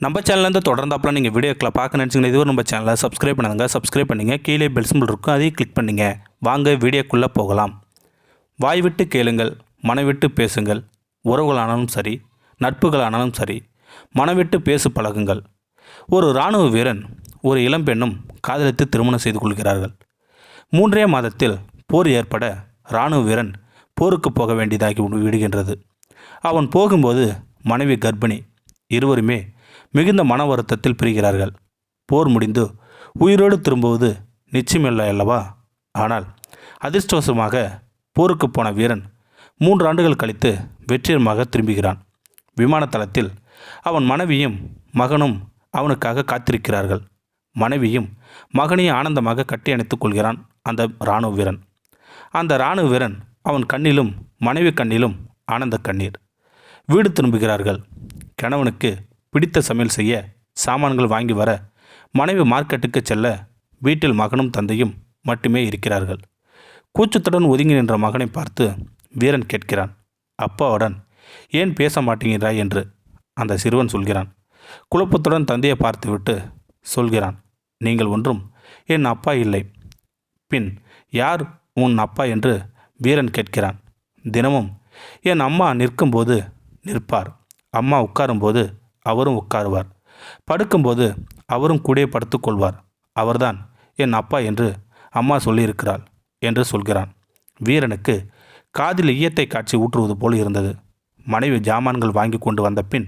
நம்ம சேனல்லேருந்து தொடர்ந்தாப்பெல்லாம் நீங்கள் வீடியோக்களை பார்க்க நினச்சிங்கன்னா இதுவரை நம்ம சேனலை சப்ஸ்கிரைப் பண்ணுங்க. சப்ஸ்கிரைப் பண்ணிங்க. கீழே பெல் சிம்பிள் இருக்கும், அதையும் கிளிக் பண்ணிங்க. வாங்க வீடியோக்குள்ளே போகலாம். வாய் விட்டு கேளுங்கள், மனவிட்டு பேசுங்கள். உறவுகளானாலும் சரி, நட்புகளானாலும் சரி, மனவிட்டு பேசு பழகுங்கள். ஒரு இராணுவ வீரன் ஒரு இளம்பெண்ணும் காதலித்து திருமணம் செய்து கொள்கிறார்கள். 3 மாதத்தில் போர் ஏற்பட இராணுவ வீரன் போருக்கு போக வேண்டியதாகி விடுகின்றது. அவன் போகும்போது மனைவி கர்ப்பிணி. இருவருமே மிகுந்த மன வருத்தத்தில் பிரிகிறார்கள். போர் முடிந்து உயிரோடு திரும்புவது நிச்சயமில்லை அல்லவா? ஆனால் அதிர்ஷ்டவசமாக போருக்கு போன வீரன் 3 ஆண்டுகள் கழித்து வெற்றிகரமாக திரும்புகிறான். விமான தளத்தில் அவன் மனைவியும் மகனும் அவனுக்காக காத்திருக்கிறார்கள். மனைவியும் மகனையும் ஆனந்தமாக கட்டி அணைத்துக் கொள்கிறான் அந்த இராணுவ வீரன். அந்த இராணுவ வீரன் அவன் கண்ணிலும் மனைவி கண்ணிலும் ஆனந்த கண்ணீர். வீடு திரும்புகிறார்கள். கணவனுக்கு பிடித்த சமையல் செய்ய சாமான்கள் வாங்கி வர மனைவி மார்க்கெட்டுக்கு செல்ல வீட்டில் மகனும் தந்தையும் மட்டுமே இருக்கிறார்கள். கூச்சத்துடன் ஒதுங்கி நின்ற மகனை பார்த்து வீரன் கேட்கிறான், அப்பாவுடன் ஏன் பேச மாட்டேங்கிறாய் என்று. அந்த சிறுவன் சொல்கிறான். குழப்பத்துடன் தந்தையை பார்த்துவிட்டு சொல்கிறான், நீங்கள் ஒன்றும் என் அப்பா இல்லை. பின் யார் உன் அப்பா என்று வீரன் கேட்கிறான். தினமும் என் அம்மா நிற்கும்போது நிற்பார், அம்மா உட்காரும்போது அவரும் உட்காருவார், படுக்கும்போது அவரும் கூட படுத்துக்கொள்வார். அவர்தான் என் அப்பா என்று அம்மா சொல்லியிருக்கிறாள் என்று சொல்கிறான். வீரனுக்கு காதில் ஈயத்தை காட்சி ஊற்றுவது போல் இருந்தது. மனைவி ஜாமான்கள் வாங்கி கொண்டு வந்த பின்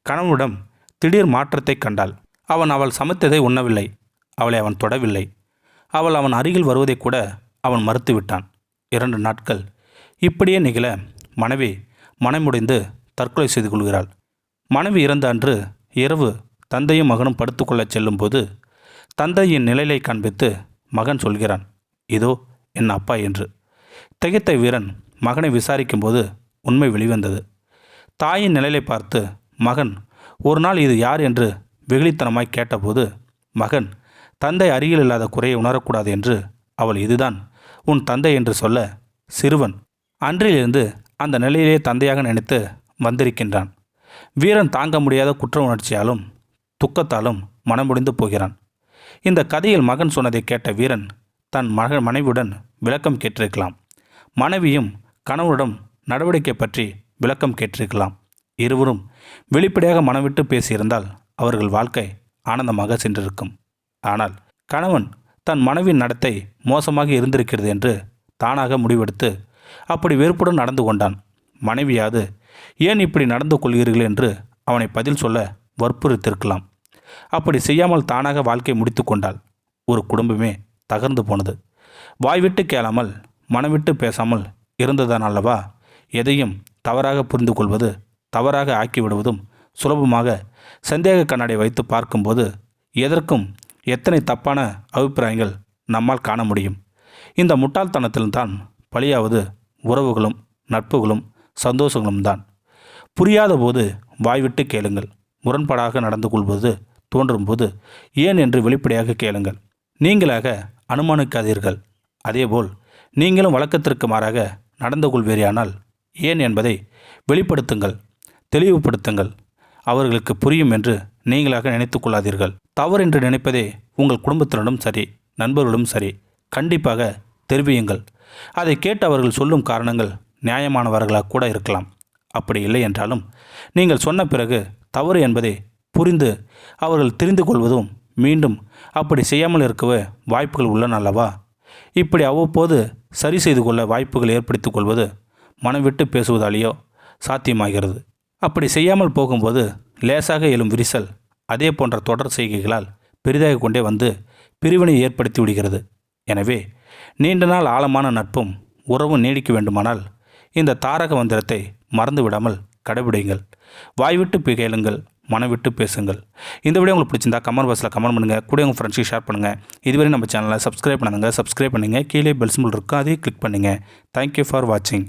கணவனிடம் திடீர் மாற்றத்தை கண்டாள். அவள் சமைத்ததை உண்ணவில்லை. அவளை அவன் தொடவில்லை. அவன் அருகில் வருவதை கூட அவன் மறுத்துவிட்டான். 2 நாட்கள் இப்படியே நிகழ மனைவி மனமுடைந்து தற்கொலை செய்து கொள்கிறாள். மனைவி இறந்த அன்று இரவு தந்தையும் மகனும் படுத்துக்கொள்ளச் செல்லும்போது தந்தையின் நிலையை காண்பித்து மகன் சொல்கிறான், இதோ என் அப்பா என்று. திகைத்த வீரன் மகனை விசாரிக்கும்போது உண்மை வெளிவந்தது. தாயின் நிலையை பார்த்து மகன் ஒரு நாள் இது யார் என்று வெகுளித்தனமாய் கேட்டபோது மகன் தந்தை அருகில் இல்லாத குறையை உணரக்கூடாது என்று அவள் இதுதான் உன் தந்தை என்று சொல்ல சிறுவன் அன்றிலிருந்து அந்த நிலையிலே தந்தையாக நினைத்து வந்திருக்கின்றான். வீரன் தாங்க முடியாத குற்ற உணர்ச்சியாலும் துக்கத்தாலும் மனமுடிந்து போகிறான். இந்த கதையில் மகன் சொன்னதை கேட்ட வீரன் தன் மனைவியுடன் விளக்கம் கேட்டிருக்கலாம். மனைவியும் கணவனிடம் நடவடிக்கை பற்றி விளக்கம் கேட்டிருக்கலாம். இருவரும் வெளிப்படையாக மனவிட்டு பேசியிருந்தால் அவர்கள் வாழ்க்கை ஆனந்தமாக சென்றிருக்கும். ஆனால் கணவன் தன் மனைவியின் நடத்தை மோசமாக இருந்திருக்கிறது என்று தானாக முடிவெடுத்து அப்படி வெறுப்புடன் நடந்து கொண்டான். மனைவியாது ஏன் இப்படி நடந்து கொள்கிறீர்கள் என்று அவனை பதில் சொல்ல வற்புறுத்திருக்கலாம். அப்படி செய்யாமல் தானாக வாழ்க்கை முடித்து கொண்டாள். ஒரு குடும்பமே தகர்ந்து போனது. வாய்விட்டு கேளாமல் மனவிட்டு பேசாமல் இருந்ததான் அல்லவா எதையும் தவறாக புரிந்து கொள்வது, தவறாக ஆக்கிவிடுவதும் சுலபமாக சந்தேக கண்ணாடி வைத்து பார்க்கும்போது எதற்கும் எத்தனை தப்பான அபிப்பிராயங்கள் நம்மால் காண முடியும். இந்த முட்டாள்தனத்தில்தான் பலியாவது உறவுகளும் நட்புகளும் சந்தோஷங்களும் தான். புரியாத போது வாய்விட்டு கேளுங்கள். முரண்பாடாக நடந்து கொள்வது தோன்றும்போது ஏன் என்று வெளிப்படையாக கேளுங்கள். நீங்களாக அனுமானிக்காதீர்கள். அதேபோல் நீங்களும் வழக்கத்திற்கு மாறாக நடந்து கொள்வீரானால் ஏன் என்பதை வெளிப்படுத்துங்கள், தெளிவுபடுத்துங்கள். அவர்களுக்கு புரியும் என்று நீங்களாக நினைத்து கொள்ளாதீர்கள். தவறு என்று நினைப்பதே உங்கள் குடும்பத்தினரும் சரி, நண்பர்களும் சரி கண்டிப்பாக தெரிவியுங்கள். அதை கேட்டு அவர்கள் சொல்லும் காரணங்கள் நியாயமானவர்களாக கூட இருக்கலாம். அப்படி இல்லை என்றாலும் நீங்கள் சொன்ன பிறகு தவறு என்பதை புரிந்து அவர்கள் தெரிந்து கொள்வதும் மீண்டும் அப்படி செய்யாமல் இருக்கவே வாய்ப்புகள் உள்ளன அல்லவா? இப்படி அவ்வப்போது சரி செய்து கொள்ள வாய்ப்புகள் ஏற்படுத்தி கொள்வது மனம் விட்டு பேசுவதாலேயோ சாத்தியமாகிறது. அப்படி செய்யாமல் போகும்போது லேசாக எழும் விரிசல் அதே போன்ற தொடர் செய்கைகளால் பெரிதாக கொண்டே வந்து பிரிவினை ஏற்படுத்தி விடுகிறது. எனவே நீண்ட நாள் ஆழமான நட்பும் உறவும் நீடிக்க வேண்டுமானால் இந்த தாரக மந்திரத்தை மறந்து விடாமல் கடைபிடிங்கள். வாய்விட்டு கேளுங்கள், மனவிட்டு பேசுங்கள். இந்த வீடியோ உங்களுக்கு பிடிச்சிருந்தா கமெண்ட் பாக்ஸில் கமெண்ட் பண்ணுங்கள். கூட உங்கள் ஃப்ரெண்ட்ஸுக்கு ஷேர் பண்ணுங்கள். இதுவரை நம்ம சேனலை சப்ஸ்கிரைப் பண்ணுங்கள். கீழே பெல் சிம்பிள் இருக்கும், அதையும் கிளிக் பண்ணுங்கள். தேங்க்யூ ஃபார் வாட்சிங்.